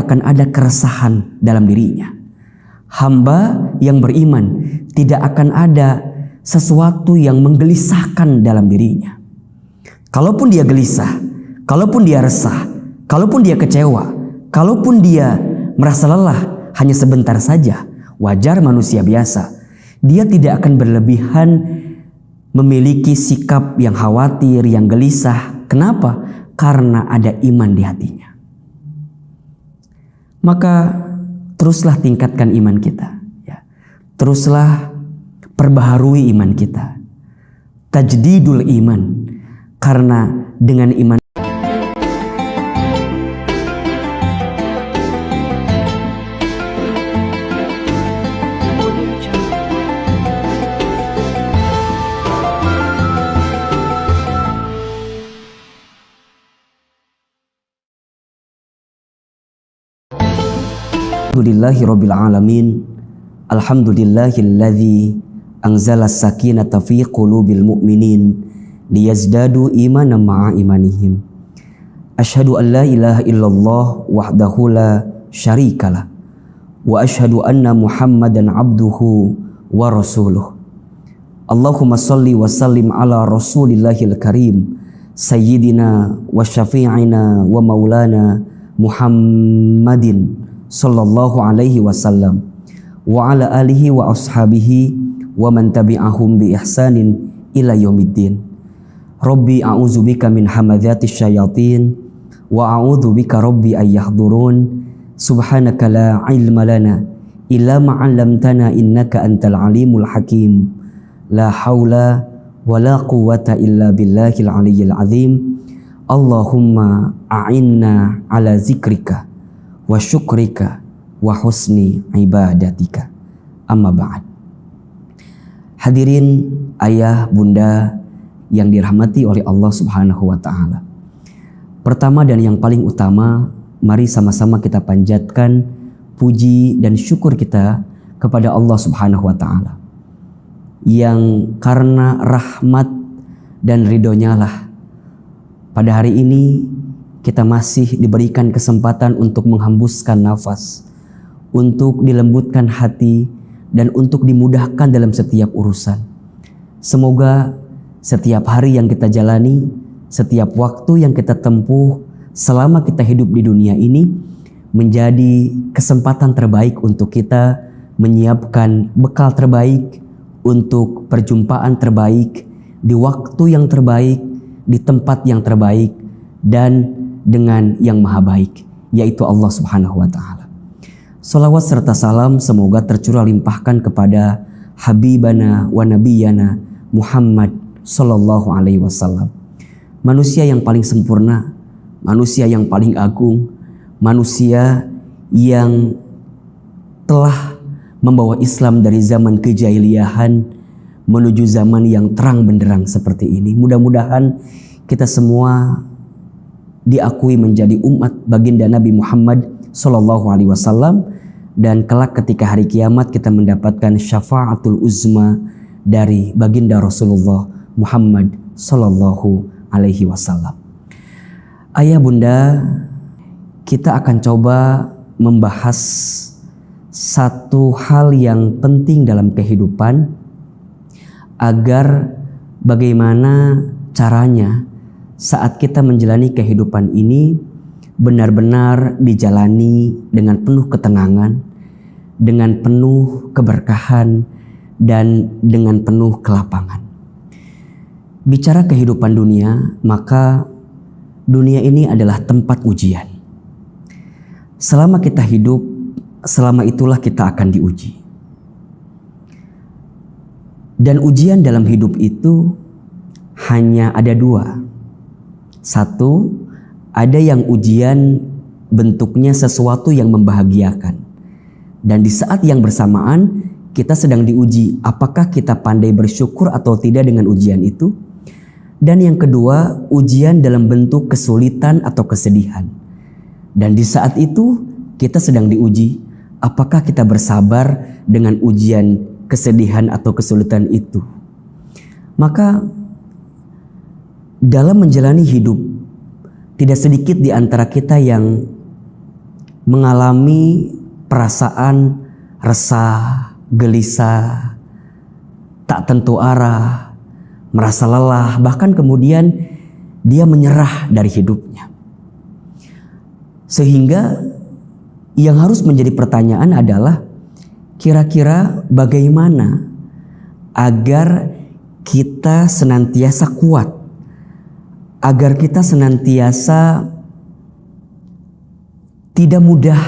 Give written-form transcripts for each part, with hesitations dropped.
tidak akan ada keresahan dalam dirinya. Hamba yang beriman tidak akan ada sesuatu yang menggelisahkan dalam dirinya. Kalaupun dia gelisah, kalaupun dia resah, kalaupun dia kecewa, kalaupun dia merasa lelah hanya sebentar saja, wajar manusia biasa. Dia tidak akan berlebihan memiliki sikap yang khawatir, yang gelisah. Kenapa? Karena ada iman di hatinya. Maka teruslah tingkatkan iman kita, ya. Teruslah perbaharui iman kita. Tajdidul iman. Karena dengan iman Alhamdulillahirabbil alamin. Alhamdulillahilladzi anzala sakinata fi qulubil mu'minin liyazdadu imanan ma'a imanihim. Asyhadu an la ilaha illallah wahdahu la syarikalah wa asyhadu anna Muhammadan abduhu wa rasuluh. Allahumma salli wa sallim ala rasulillahil karim sayyidina wa syafi'ina wa maulana Muhammadin sallallahu alaihi wasallam wa ala alihi wa ashabihi wa man tabi'ahum bi ihsanin ila yaumiddin. Rabbi a'udzubika min hamadzatis syayatin wa a'udzubika rabbi ayyahdurun. Subhanaka la ilma lana illa ma 'allamtana innaka antal alimul hakim. La haula wa la quwwata illa billahil aliyyil azim. Allahumma a'inna ala zikrika wa syukrika wa husni ibadatika. Amma ba'd. Hadirin ayah bunda yang dirahmati oleh Allah Subhanahu wa taala. Pertama dan yang paling utama, mari sama-sama kita panjatkan puji dan syukur kita kepada Allah Subhanahu wa taala. Yang karena rahmat dan ridhonya lah pada hari ini kita masih diberikan kesempatan untuk menghembuskan nafas, untuk dilembutkan hati, dan untuk dimudahkan dalam setiap urusan. Semoga setiap hari yang kita jalani, setiap waktu yang kita tempuh selama kita hidup di dunia ini menjadi kesempatan terbaik untuk kita menyiapkan bekal terbaik untuk perjumpaan terbaik di waktu yang terbaik, di tempat yang terbaik, dan dengan yang maha baik, yaitu Allah Subhanahu wa ta'ala. Salawat serta salam semoga tercurah limpahkan kepada Habibana wa Nabiyana Muhammad sallallahu alaihi wasallam. Manusia yang paling sempurna, manusia yang paling agung, manusia yang telah membawa Islam dari zaman kejahiliahan menuju zaman yang terang benderang seperti ini. Mudah-mudahan kita semua diakui menjadi umat baginda Nabi Muhammad sallallahu alaihi wasallam, dan kelak ketika hari kiamat kita mendapatkan syafaatul uzma dari baginda Rasulullah Muhammad sallallahu alaihi wasallam. Ayah bunda, kita akan coba membahas satu hal yang penting dalam kehidupan agar bagaimana caranya saat kita menjalani kehidupan ini benar-benar dijalani dengan penuh ketenangan, dengan penuh keberkahan, dan dengan penuh kelapangan. Bicara kehidupan dunia, maka dunia ini adalah tempat ujian. Selama kita hidup, selama itulah kita akan diuji. Dan ujian dalam hidup itu hanya ada dua. Satu, ada yang ujian bentuknya sesuatu yang membahagiakan. Dan di saat yang bersamaan kita sedang diuji apakah kita pandai bersyukur atau tidak dengan ujian itu. Dan yang kedua, ujian dalam bentuk kesulitan atau kesedihan. Dan di saat itu kita sedang diuji apakah kita bersabar dengan ujian kesedihan atau kesulitan itu. Maka dalam menjalani hidup, tidak sedikit di antara kita yang mengalami perasaan resah, gelisah, tak tentu arah, merasa lelah, bahkan kemudian dia menyerah dari hidupnya. Sehingga yang harus menjadi pertanyaan adalah, kira-kira bagaimana agar kita senantiasa kuat, agar kita senantiasa tidak mudah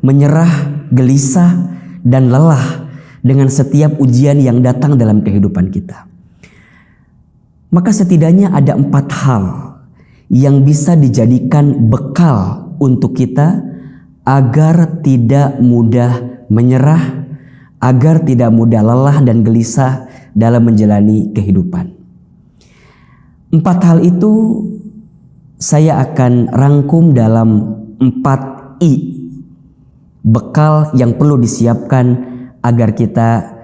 menyerah, gelisah, dan lelah dengan setiap ujian yang datang dalam kehidupan kita. Maka setidaknya ada 4 hal yang bisa dijadikan bekal untuk kita agar tidak mudah menyerah, agar tidak mudah lelah dan gelisah dalam menjalani kehidupan. 4 hal itu saya akan rangkum dalam 4 I, bekal yang perlu disiapkan agar kita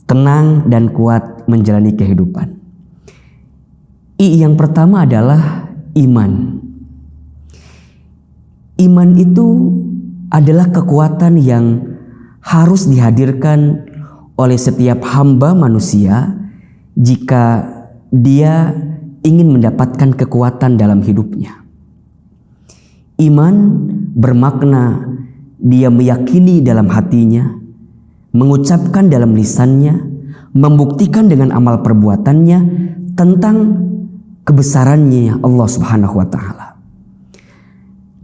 tenang dan kuat menjalani kehidupan. I yang pertama adalah iman. Iman itu adalah kekuatan yang harus dihadirkan oleh setiap hamba manusia jika dia ingin mendapatkan kekuatan dalam hidupnya. Iman bermakna dia meyakini dalam hatinya, mengucapkan dalam lisannya, membuktikan dengan amal perbuatannya tentang kebesarannya Allah Subhanahu wa Ta'ala.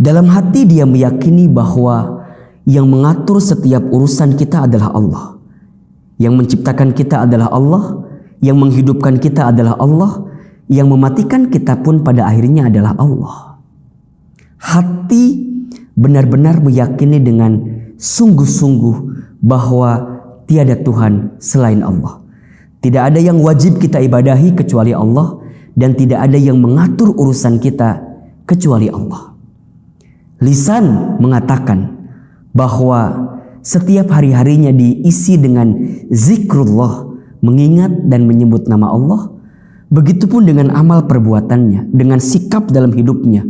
Dalam hati dia meyakini bahwa yang mengatur setiap urusan kita adalah Allah, yang menciptakan kita adalah Allah, yang menghidupkan kita adalah Allah, yang mematikan kita pun pada akhirnya adalah Allah. Hati benar-benar meyakini dengan sungguh-sungguh bahwa tiada Tuhan selain Allah. Tidak ada yang wajib kita ibadahi kecuali Allah, dan tidak ada yang mengatur urusan kita kecuali Allah. Lisan mengatakan bahwa setiap hari-harinya diisi dengan zikrullah, mengingat dan menyebut nama Allah. Begitupun dengan amal perbuatannya, dengan sikap dalam hidupnya.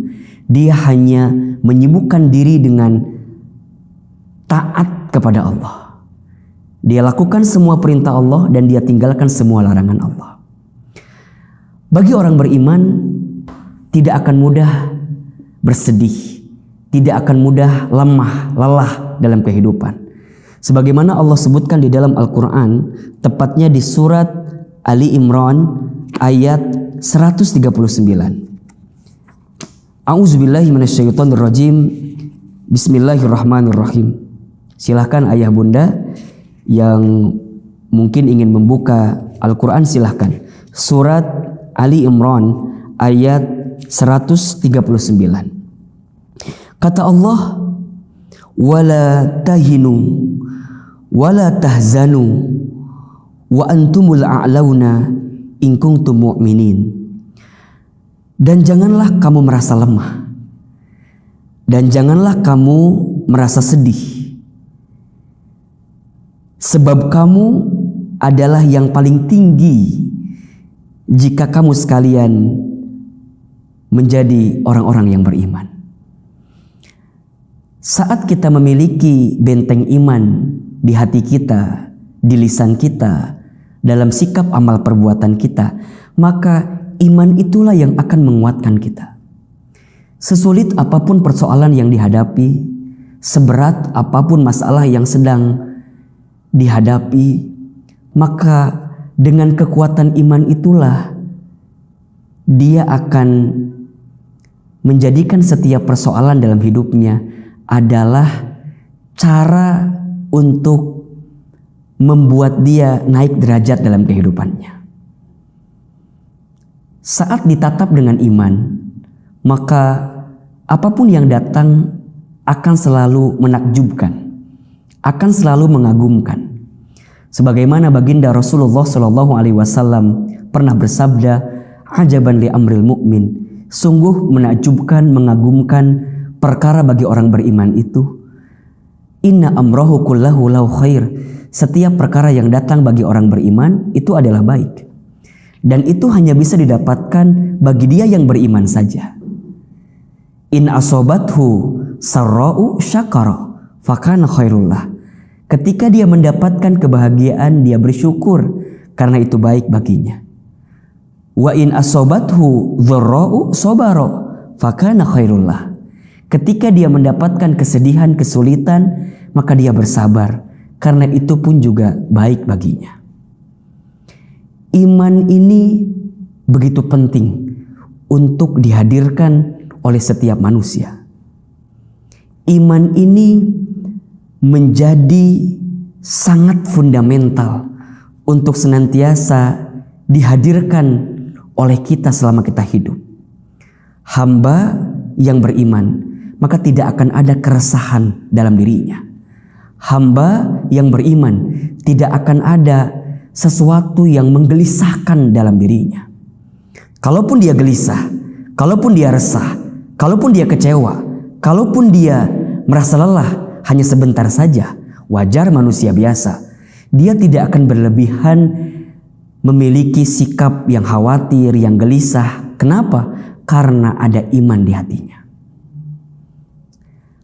Dia hanya menyibukkan diri dengan taat kepada Allah. Dia lakukan semua perintah Allah dan dia tinggalkan semua larangan Allah. Bagi orang beriman, tidak akan mudah bersedih, tidak akan mudah lemah, lelah dalam kehidupan. Sebagaimana Allah sebutkan di dalam Al-Quran, tepatnya di surat Ali Imran ayat 139. A'udzubillahi minasyaitonirrajim. Bismillahirrahmanirrahim. Silahkan ayah bunda yang mungkin ingin membuka Al-Quran, silahkan. Surat Ali Imran ayat 139. Kata Allah, wala tahinu wala tahzanu wa antumul a'launa in kuntum mu'minin. Dan janganlah kamu merasa lemah, dan janganlah kamu merasa sedih, sebab kamu adalah yang paling tinggi jika kamu sekalian menjadi orang-orang yang beriman. Saat kita memiliki benteng iman di hati kita, di lisan kita, dalam sikap amal perbuatan kita, maka iman itulah yang akan menguatkan kita. Sesulit apapun persoalan yang dihadapi, seberat apapun masalah yang sedang dihadapi, maka dengan kekuatan iman itulah dia akan menjadikan setiap persoalan dalam hidupnya adalah cara untuk membuat dia naik derajat dalam kehidupannya. Saat ditatap dengan iman, maka apapun yang datang akan selalu menakjubkan, akan selalu mengagumkan. Sebagaimana baginda Rasulullah SAW pernah bersabda, ajaban li amril mu'min, sungguh menakjubkan, mengagumkan perkara bagi orang beriman itu. Inna amrahu kullahu lahu khair, setiap perkara yang datang bagi orang beriman itu adalah baik. Dan itu hanya bisa didapatkan bagi dia yang beriman saja. In asobathu sarra'u syakara fakana khairullah. Ketika dia mendapatkan kebahagiaan, dia bersyukur karena itu baik baginya. Wa in asobathu dharra'u sabara fakana khairullah. Ketika dia mendapatkan kesedihan, kesulitan, maka dia bersabar karena itu pun juga baik baginya. Iman ini begitu penting untuk dihadirkan oleh setiap manusia. Iman ini menjadi sangat fundamental untuk senantiasa dihadirkan oleh kita selama kita hidup. Hamba yang beriman, maka tidak akan ada keresahan dalam dirinya. Hamba yang beriman, tidak akan ada sesuatu yang menggelisahkan dalam dirinya. Kalaupun dia gelisah, kalaupun dia resah, kalaupun dia kecewa, kalaupun dia merasa lelah, hanya sebentar saja, wajar manusia biasa. Dia tidak akan berlebihan memiliki sikap yang khawatir, yang gelisah. Kenapa? Karena ada iman di hatinya.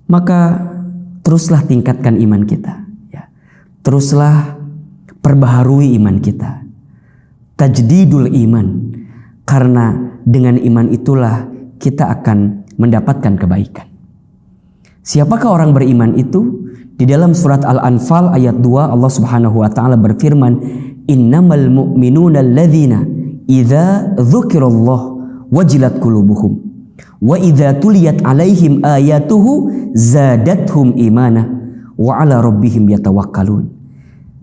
Maka teruslah tingkatkan iman kita. Ya. Teruslah perbaharui iman kita. Tajdidul iman. Karena dengan iman itulah kita akan mendapatkan kebaikan. Siapakah orang beriman itu? Di dalam surat Al-Anfal ayat 2 Allah Subhanahu wa taala berfirman, "Innamal mu'minuna alladzina idza dzukirallah wajilat qulubuhum wa idza tuliyat 'alaihim ayatuhu zadathum imana wa 'ala rabbihim yatawakkalun."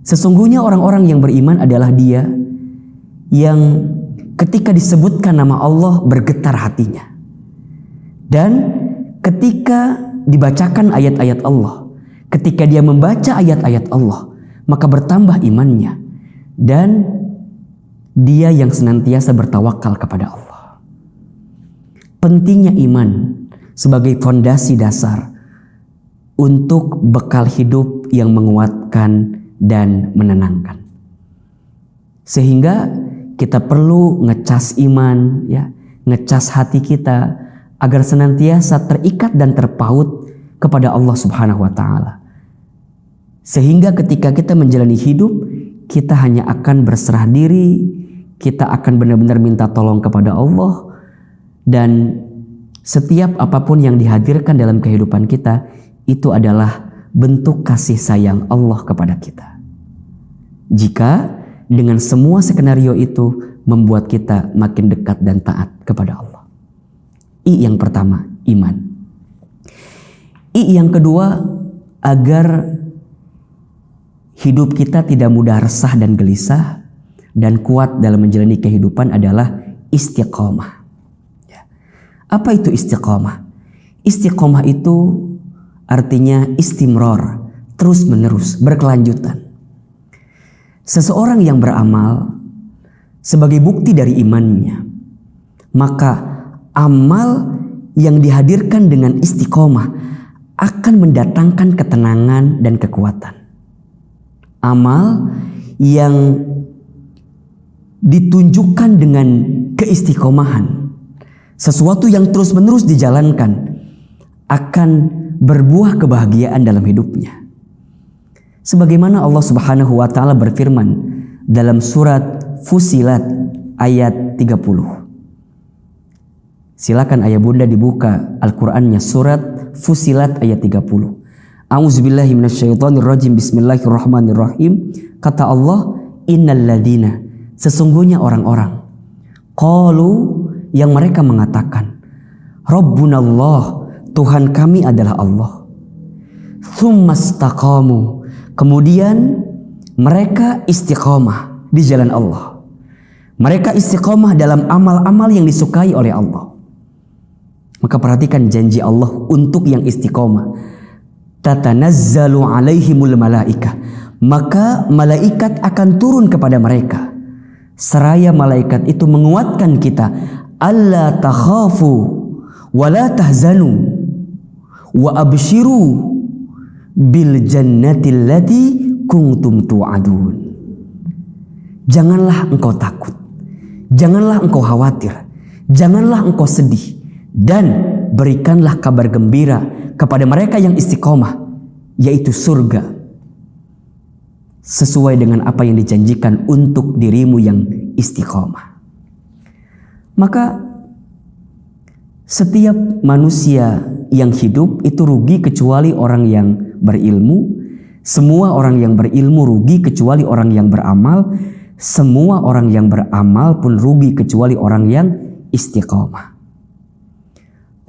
Sesungguhnya orang-orang yang beriman adalah dia yang ketika disebutkan nama Allah bergetar hatinya. Dan ketika dibacakan ayat-ayat Allah, ketika dia membaca ayat-ayat Allah, maka bertambah imannya. Dan dia yang senantiasa bertawakal kepada Allah. Pentingnya iman sebagai fondasi dasar untuk bekal hidup yang menguatkan dan menenangkan. Sehingga kita perlu ngecas iman, ya, ngecas hati kita agar senantiasa terikat dan terpaut kepada Allah Subhanahu wa taala. Sehingga ketika kita menjalani hidup, kita hanya akan berserah diri, kita akan benar-benar minta tolong kepada Allah, dan setiap apapun yang dihadirkan dalam kehidupan kita itu adalah bentuk kasih sayang Allah kepada kita. Jika dengan semua skenario itu membuat kita makin dekat dan taat kepada Allah. I yang pertama, iman. I yang kedua, agar hidup kita tidak mudah resah dan gelisah dan kuat dalam menjalani kehidupan adalah istiqomah. Ya. Apa itu istiqomah? Istiqomah itu artinya istimror, terus menerus, berkelanjutan. Seseorang yang beramal sebagai bukti dari imannya, maka amal yang dihadirkan dengan istiqomah akan mendatangkan ketenangan dan kekuatan. Amal yang ditunjukkan dengan keistiqomahan, sesuatu yang terus-menerus dijalankan, akan berbuah kebahagiaan dalam hidupnya. Sebagaimana Allah Subhanahu wa taala berfirman dalam surat Fussilat ayat 30. Silakan ayah bunda dibuka Al-Qur'annya, surat Fussilat ayat 30. A'udzubillahi minasyaitonirrajim, bismillahirrahmanirrahim. Kata Allah, innal ladzina, sesungguhnya orang-orang, qalu, yang mereka mengatakan, Rabbunallah, Tuhan kami adalah Allah. Tsumastaqamu, kemudian mereka istiqomah di jalan Allah. Mereka istiqomah dalam amal-amal yang disukai oleh Allah. Maka perhatikan janji Allah untuk yang istiqomah. Tatanazzalu alaihimul malaikah, maka malaikat akan turun kepada mereka. Seraya malaikat itu menguatkan kita, alla takhafu wa la tahzanu wa abshiru bil jannati allati kuntum tu'adun. Janganlah engkau takut, janganlah engkau khawatir, janganlah engkau sedih, dan berikanlah kabar gembira kepada mereka yang istiqomah, yaitu surga, sesuai dengan apa yang dijanjikan untuk dirimu yang istiqomah. Maka setiap manusia yang hidup itu rugi kecuali orang yang berilmu. Semua orang yang berilmu rugi kecuali orang yang beramal. Semua orang yang beramal pun rugi kecuali orang yang istiqomah.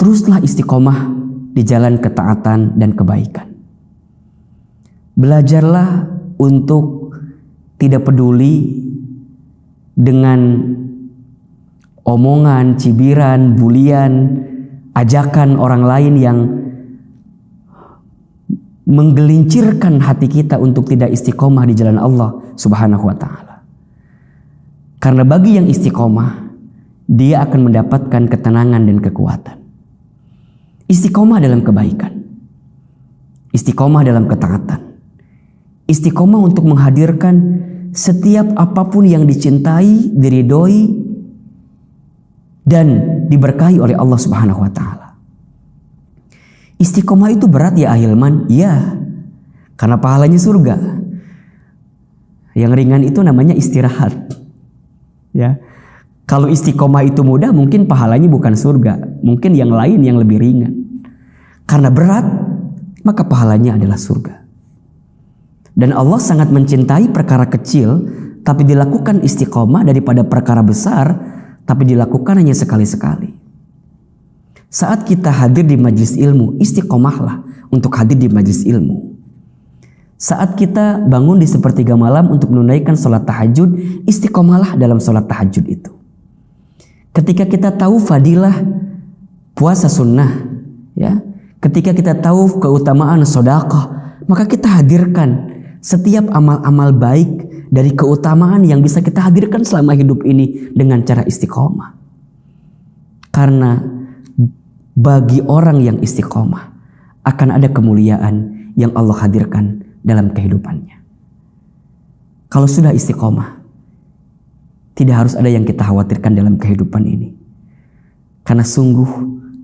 Teruslah istiqomah di jalan ketaatan dan kebaikan. Belajarlah untuk tidak peduli dengan omongan, cibiran, bulian, ajakan orang lain yang menggelincirkan hati kita untuk tidak istiqomah di jalan Allah Subhanahu wa ta'ala. Karena bagi yang istiqomah, dia akan mendapatkan ketenangan dan kekuatan. Istiqomah dalam kebaikan, istiqomah dalam ketaatan, istiqomah untuk menghadirkan setiap apapun yang dicintai, diridhoi, dan diberkahi oleh Allah Subhanahu wa ta'ala. Istiqomah itu berat ya ahilman? Ya, karena pahalanya surga. Yang ringan itu namanya istirahat. Ya, kalau istiqomah itu mudah, mungkin pahalanya bukan surga, mungkin yang lain yang lebih ringan. Karena berat, maka pahalanya adalah surga. Dan Allah sangat mencintai perkara kecil, tapi dilakukan istiqomah, daripada perkara besar, tapi dilakukan hanya sekali-sekali. Saat kita hadir di majelis ilmu, istiqomahlah untuk hadir di majelis ilmu. Saat kita bangun di sepertiga malam untuk menunaikan sholat tahajud, istiqomahlah dalam sholat tahajud itu. Ketika kita tahu fadilah puasa sunnah, ya, ketika kita tahu keutamaan sedekah, maka kita hadirkan setiap amal-amal baik dari keutamaan yang bisa kita hadirkan selama hidup ini dengan cara istiqomah. Karena bagi orang yang istiqomah akan ada kemuliaan yang Allah hadirkan dalam kehidupannya. Kalau sudah istiqomah, tidak harus ada yang kita khawatirkan dalam kehidupan ini. Karena sungguh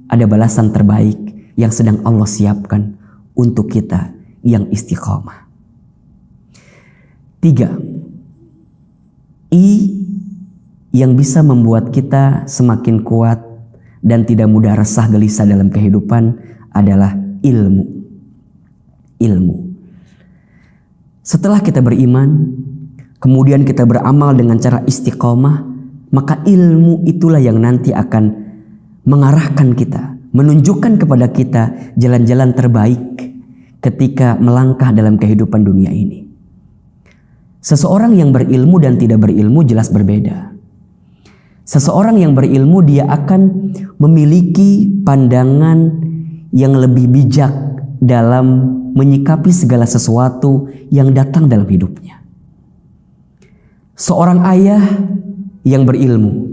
ada balasan terbaik yang sedang Allah siapkan untuk kita yang istiqomah. 3. I yang bisa membuat kita semakin kuat dan tidak mudah resah gelisah dalam kehidupan adalah ilmu. Ilmu. Setelah kita beriman, kemudian kita beramal dengan cara istiqomah, maka ilmu itulah yang nanti akan mengarahkan kita, menunjukkan kepada kita jalan-jalan terbaik ketika melangkah dalam kehidupan dunia ini. Seseorang yang berilmu dan tidak berilmu jelas berbeda. Seseorang yang berilmu dia akan memiliki pandangan yang lebih bijak dalam menyikapi segala sesuatu yang datang dalam hidupnya. Seorang ayah yang berilmu,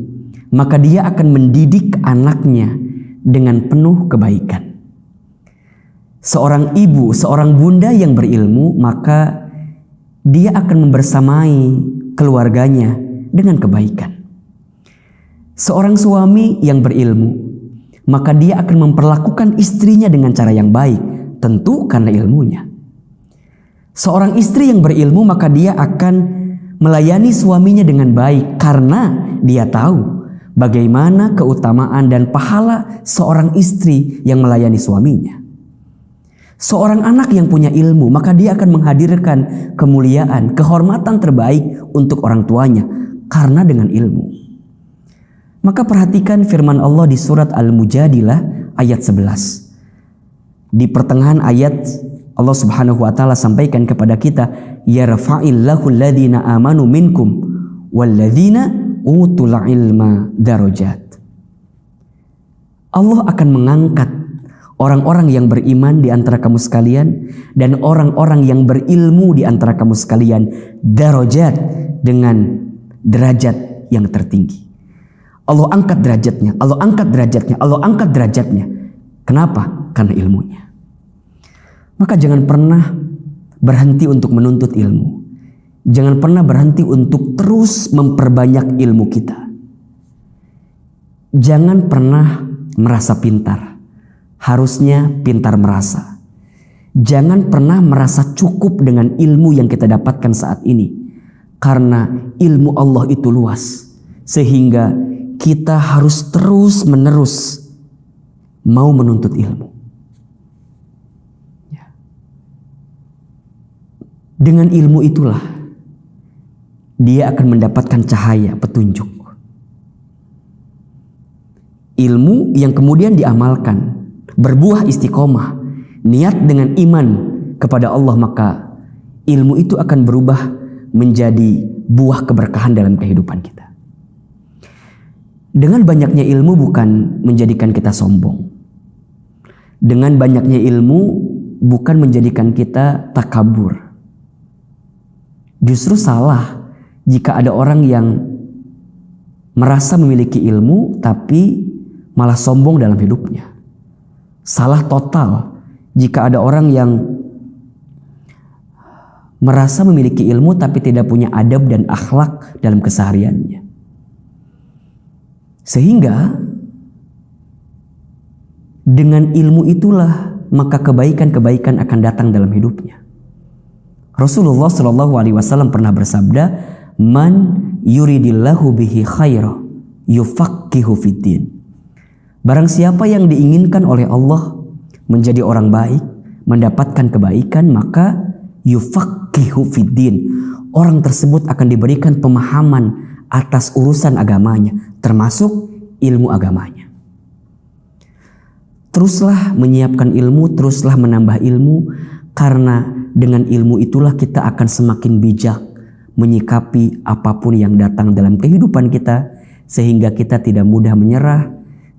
maka dia akan mendidik anaknya dengan penuh kebaikan. Seorang ibu, seorang bunda yang berilmu, maka dia akan membersamai keluarganya dengan kebaikan. Seorang suami yang berilmu, maka dia akan memperlakukan istrinya dengan cara yang baik, tentu karena ilmunya. Seorang istri yang berilmu, maka dia akan melayani suaminya dengan baik karena dia tahu bagaimana keutamaan dan pahala seorang istri yang melayani suaminya. Seorang anak yang punya ilmu, maka dia akan menghadirkan kemuliaan, kehormatan terbaik untuk orang tuanya karena dengan ilmu. Maka perhatikan firman Allah di surat Al-Mujadilah ayat 11. Di pertengahan ayat Allah Subhanahu wa taala sampaikan kepada kita, yarfa'illahu alladhina amanu minkum walladzina utul ilma darajat. Allah akan mengangkat orang-orang yang beriman di antara kamu sekalian dan orang-orang yang berilmu di antara kamu sekalian darajat, dengan derajat yang tertinggi. Allah angkat derajatnya, Allah angkat derajatnya, Allah angkat derajatnya. Kenapa? Karena ilmunya. Maka jangan pernah berhenti untuk menuntut ilmu. Jangan pernah berhenti untuk terus memperbanyak ilmu kita. Jangan pernah merasa pintar, harusnya pintar merasa. Jangan pernah merasa cukup dengan ilmu yang kita dapatkan saat ini. Karena ilmu Allah itu luas. Sehingga kita harus terus menerus mau menuntut ilmu. Dengan ilmu itulah dia akan mendapatkan cahaya petunjuk. Ilmu yang kemudian diamalkan, berbuah istiqomah, niat dengan iman kepada Allah, maka ilmu itu akan berubah menjadi buah keberkahan dalam kehidupan kita. Dengan banyaknya ilmu bukan menjadikan kita sombong. Dengan banyaknya ilmu bukan menjadikan kita takabur. Justru salah jika ada orang yang merasa memiliki ilmu tapi malah sombong dalam hidupnya. Salah total jika ada orang yang merasa memiliki ilmu tapi tidak punya adab dan akhlak dalam kesehariannya. Sehingga dengan ilmu itulah maka kebaikan-kebaikan akan datang dalam hidupnya. Rasulullah SAW pernah bersabda, "Man yuridillahu bihi khaira yufaqihu fiddin." Barang siapa yang diinginkan oleh Allah menjadi orang baik, mendapatkan kebaikan, maka yufaqihu fiddin. Orang tersebut akan diberikan pemahaman atas urusan agamanya, termasuk ilmu agamanya. Teruslah menyiapkan ilmu, teruslah menambah ilmu, karena dengan ilmu itulah kita akan semakin bijak menyikapi apapun yang datang dalam kehidupan kita, sehingga kita tidak mudah menyerah,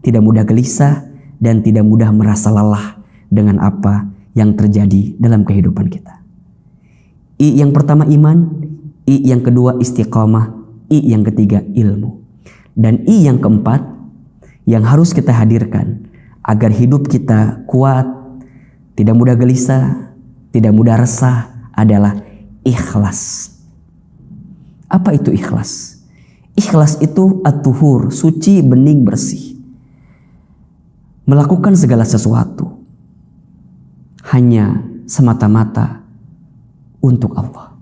tidak mudah gelisah, dan tidak mudah merasa lelah dengan apa yang terjadi dalam kehidupan kita. I yang pertama iman, I yang kedua istiqamah, I yang ketiga ilmu. Dan I yang keempat yang harus kita hadirkan agar hidup kita kuat, tidak mudah gelisah, tidak mudah resah adalah ikhlas. Apa itu ikhlas? Ikhlas itu at-tuhur, suci, bening, bersih. Melakukan segala sesuatu hanya semata-mata untuk Allah,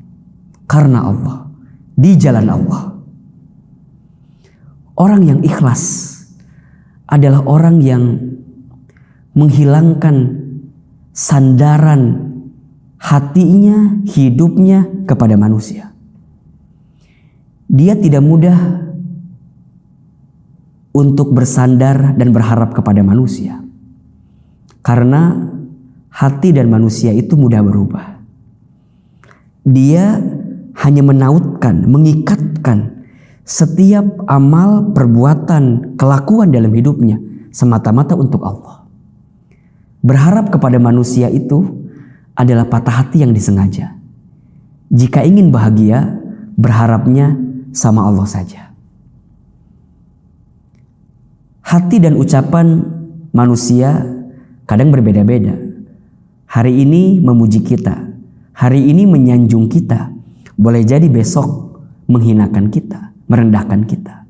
karena Allah, di jalan Allah. Orang yang ikhlas adalah orang yang menghilangkan sandaran hatinya, hidupnya kepada manusia. Dia tidak mudah untuk bersandar dan berharap kepada manusia. Karena hati dan manusia itu mudah berubah. Dia hanya menautkan, mengikatkan setiap amal, perbuatan, kelakuan dalam hidupnya semata-mata untuk Allah. Berharap kepada manusia itu adalah patah hati yang disengaja. Jika ingin bahagia, berharapnya sama Allah saja. Hati dan ucapan manusia kadang berbeda-beda. Hari ini memuji kita, hari ini menyanjung kita, boleh jadi besok menghinakan kita, merendahkan kita.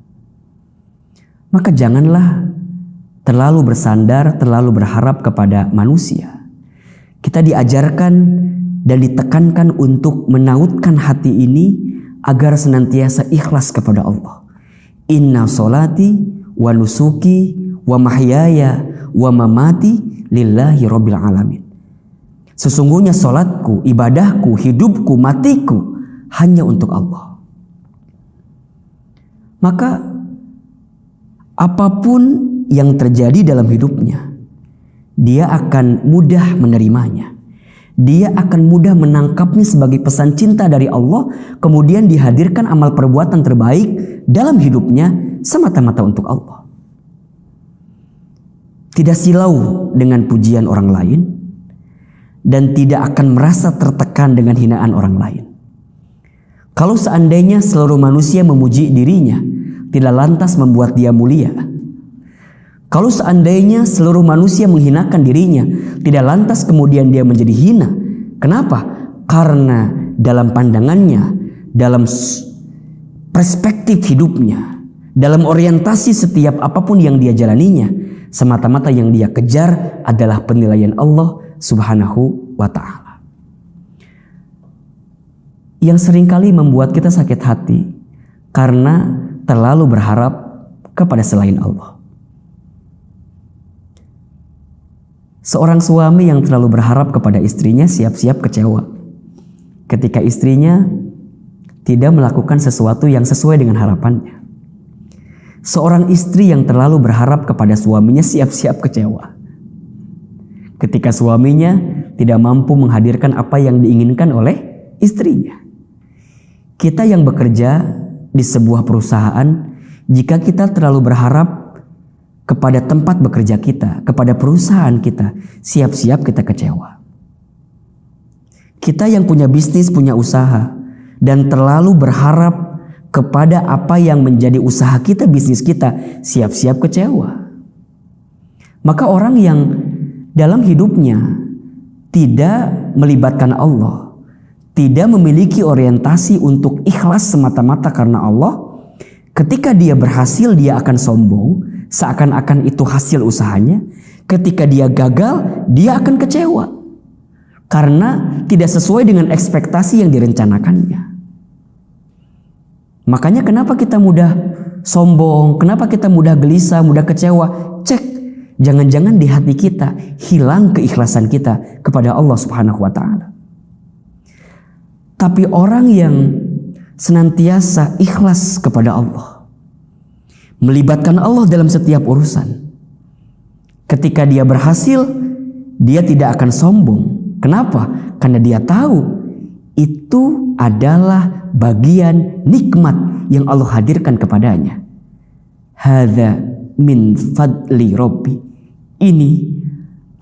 Maka janganlah terlalu bersandar, terlalu berharap kepada manusia. Kita diajarkan dan ditekankan untuk menautkan hati ini agar senantiasa ikhlas kepada Allah. Inna solati wa nusuki wa mahyaya wa mamati lillahi rabbil alamin. Sesungguhnya solatku, ibadahku, hidupku, matiku hanya untuk Allah. Maka apapun yang terjadi dalam hidupnya, dia akan mudah menerimanya. Dia akan mudah menangkapnya sebagai pesan cinta dari Allah, kemudian dihadirkan amal perbuatan terbaik dalam hidupnya semata-mata untuk Allah. Tidak silau dengan pujian orang lain, dan tidak akan merasa tertekan dengan hinaan orang lain. Kalau seandainya seluruh manusia memuji dirinya, tidak lantas membuat dia mulia. Kalau seandainya seluruh manusia menghinakan dirinya, tidak lantas kemudian dia menjadi hina. Kenapa? Karena dalam pandangannya, dalam perspektif hidupnya, dalam orientasi setiap apapun yang dia jalaninya, Semata-mata yang dia kejar adalah penilaian Allah Subhanahu wa ta'ala. Yang seringkali membuat kita sakit hati karena terlalu berharap kepada selain Allah. Seorang suami yang terlalu berharap kepada istrinya siap-siap kecewa ketika istrinya tidak melakukan sesuatu yang sesuai dengan harapannya. Seorang istri yang terlalu berharap kepada suaminya siap-siap kecewa ketika suaminya tidak mampu menghadirkan apa yang diinginkan oleh istrinya. Kita yang bekerja di sebuah perusahaan, jika kita terlalu berharap kepada tempat bekerja kita, kepada perusahaan kita, siap-siap kita kecewa. Kita yang punya bisnis, punya usaha, dan terlalu berharap kepada apa yang menjadi usaha kita, bisnis kita, siap-siap kecewa. Maka orang yang dalam hidupnya tidak melibatkan Allah, tidak memiliki orientasi untuk ikhlas semata-mata karena Allah, ketika dia berhasil dia akan sombong, seakan-akan itu hasil usahanya. Ketika dia gagal, dia akan kecewa karena tidak sesuai dengan ekspektasi yang direncanakannya. Makanya kenapa kita mudah sombong, kenapa kita mudah gelisah, mudah kecewa? Cek, jangan-jangan di hati kita hilang keikhlasan kita kepada Allah Subhanahu wa ta'ala. Tapi orang yang senantiasa ikhlas kepada Allah, melibatkan Allah dalam setiap urusan, ketika dia berhasil, dia tidak akan sombong. Kenapa? Karena dia tahu itu adalah bagian nikmat yang Allah hadirkan kepadanya. Hadza min fadli Rabbi. Ini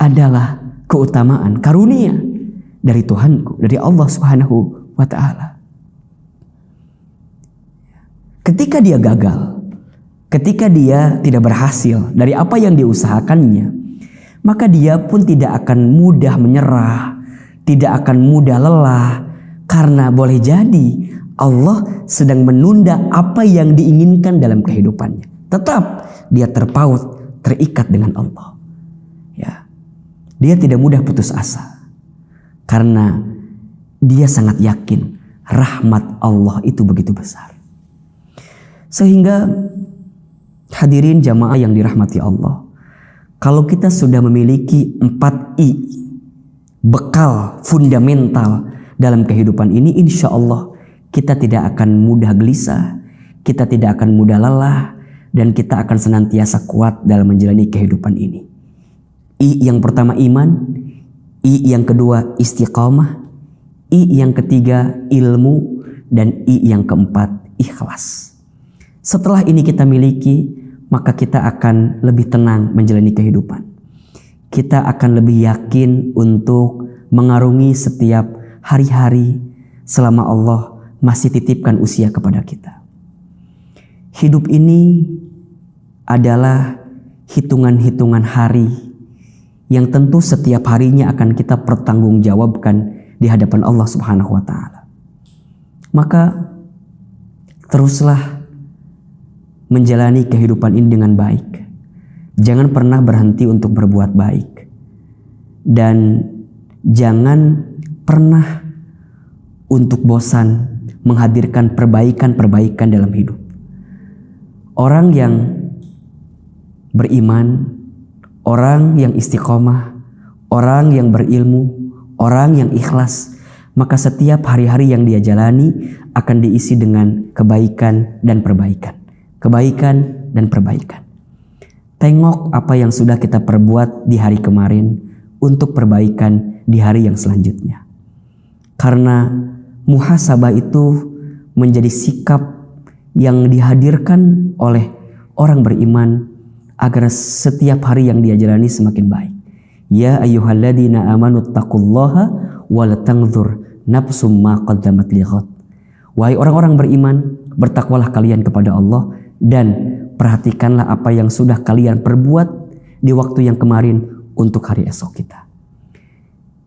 adalah keutamaan, karunia dari Tuhanku, dari Allah Subhanahu wa ta'ala. Ketika dia gagal, ketika dia tidak berhasil dari apa yang diusahakannya, maka dia pun tidak akan mudah menyerah, tidak akan mudah lelah, karena boleh jadi Allah sedang menunda apa yang diinginkan dalam kehidupannya. Tetap dia terpaut, terikat dengan Allah. Ya, dia tidak mudah putus asa karena dia sangat yakin rahmat Allah itu begitu besar. Sehingga hadirin jamaah yang dirahmati Allah, kalau kita sudah memiliki 4 I, bekal fundamental dalam kehidupan ini, insya Allah kita tidak akan mudah gelisah, kita tidak akan mudah lelah, dan kita akan senantiasa kuat dalam menjalani kehidupan ini. I yang pertama iman, I yang kedua istiqamah, I yang ketiga ilmu, dan I yang keempat ikhlas. Setelah ini kita miliki, maka kita akan lebih tenang menjalani kehidupan. Kita akan lebih yakin untuk mengarungi setiap hari-hari selama Allah masih titipkan usia kepada kita. Hidup ini adalah hitungan-hitungan hari yang tentu setiap harinya akan kita pertanggungjawabkan di hadapan Allah Subhanahu wa ta'ala. Maka teruslah menjalani kehidupan ini dengan baik. Jangan pernah berhenti untuk berbuat baik. Dan jangan pernah untuk bosan menghadirkan perbaikan-perbaikan dalam hidup. Orang yang beriman, orang yang istiqomah, orang yang berilmu, orang yang ikhlas, maka setiap hari-hari yang dia jalani akan diisi dengan kebaikan dan perbaikan. Kebaikan dan perbaikan. Tengok apa yang sudah kita perbuat di hari kemarin untuk perbaikan di hari yang selanjutnya. Karena muhasabah itu menjadi sikap yang dihadirkan oleh orang beriman agar setiap hari yang dia jalani semakin baik. Ya ayyuhalladzina amanu taqullaha wal tanzur nafsum ma qaddamat lighad. Wahai orang-orang beriman, bertakwalah kalian kepada Allah dan perhatikanlah apa yang sudah kalian perbuat di waktu yang kemarin untuk hari esok kita.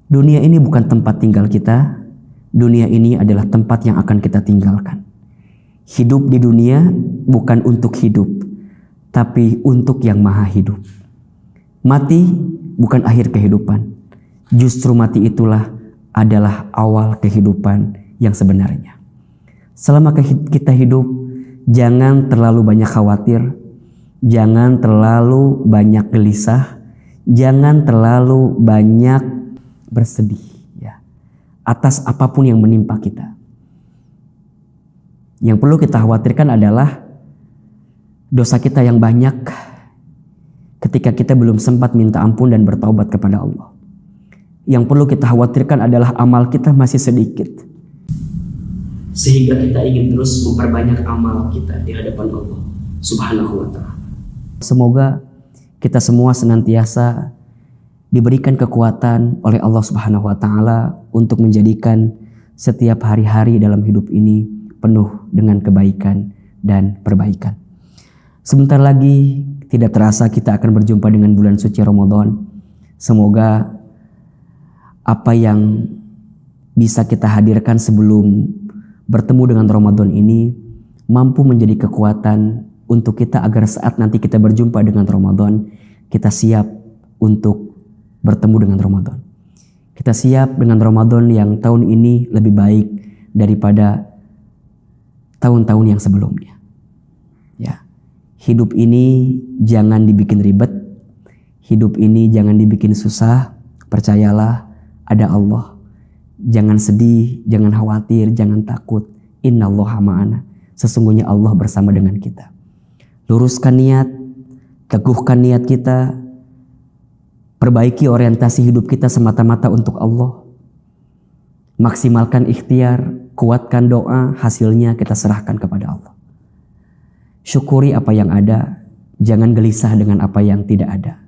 Dunia ini bukan tempat tinggal kita. Dunia ini adalah tempat yang akan kita tinggalkan. Hidup di dunia bukan untuk hidup, tapi untuk yang maha hidup. Mati bukan akhir kehidupan. Justru mati itulah adalah awal kehidupan yang sebenarnya. Selama kita hidup, jangan terlalu banyak khawatir, jangan terlalu banyak gelisah, jangan terlalu banyak bersedih ya, atas apapun yang menimpa kita. Yang perlu kita khawatirkan adalah dosa kita yang banyak ketika kita belum sempat minta ampun dan bertaubat kepada Allah. Yang perlu kita khawatirkan adalah amal kita masih sedikit, sehingga kita ingin terus memperbanyak amal kita di hadapan Allah Subhanahu wa ta'ala. Semoga kita semua senantiasa diberikan kekuatan oleh Allah Subhanahu wa ta'ala untuk menjadikan setiap hari-hari dalam hidup ini penuh dengan kebaikan dan perbaikan. Sebentar lagi tidak terasa kita akan berjumpa dengan bulan suci Ramadan. Semoga apa yang bisa kita hadirkan sebelum bertemu dengan Ramadan ini mampu menjadi kekuatan untuk kita agar saat nanti kita berjumpa dengan Ramadan, kita siap untuk bertemu dengan Ramadan. Kita siap dengan Ramadan yang tahun ini lebih baik daripada tahun-tahun yang sebelumnya. Ya. Hidup ini jangan dibikin ribet. Hidup ini jangan dibikin susah. Percayalah, ada Allah. Jangan sedih, jangan khawatir, jangan takut. Innallaha ma'ana. Sesungguhnya Allah bersama dengan kita. Luruskan niat, teguhkan niat kita, perbaiki orientasi hidup kita semata-mata untuk Allah. Maksimalkan ikhtiar, kuatkan doa, hasilnya kita serahkan kepada Allah. Syukuri apa yang ada, jangan gelisah dengan apa yang tidak ada.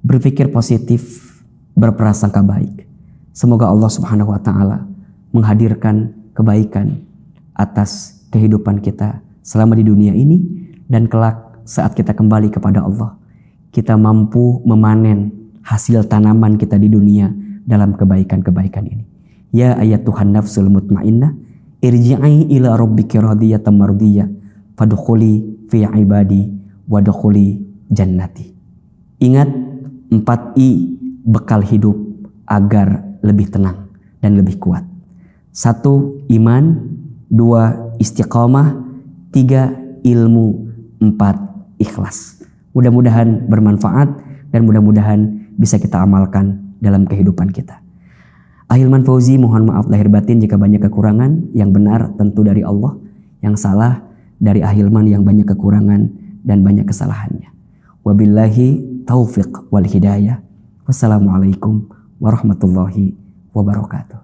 Berpikir positif, berprasangka baik. Semoga Allah Subhanahu wa ta'ala menghadirkan kebaikan atas kehidupan kita selama di dunia ini, dan kelak saat kita kembali kepada Allah, kita mampu memanen hasil tanaman kita di dunia dalam kebaikan-kebaikan ini. Ya ayyatuhan nafsul mutmainnah, irji'i ila rabbiki radiyatan mardiyah, fadkhuli fi ibadi wadkhuli jannati. Ingat 4I bekal hidup agar lebih tenang dan lebih kuat. 1. Iman. 2. Istiqamah. 3. Ilmu. 4. Ikhlas. Mudah-mudahan bermanfaat dan mudah-mudahan bisa kita amalkan dalam kehidupan kita. Ahilman Fauzi mohon maaf lahir batin jika banyak kekurangan. Yang benar tentu dari Allah, yang salah dari Ahilman yang banyak kekurangan dan banyak kesalahannya. Wabillahi taufiq wal hidayah. Wassalamualaikum warahmatullahi wabarakatuh.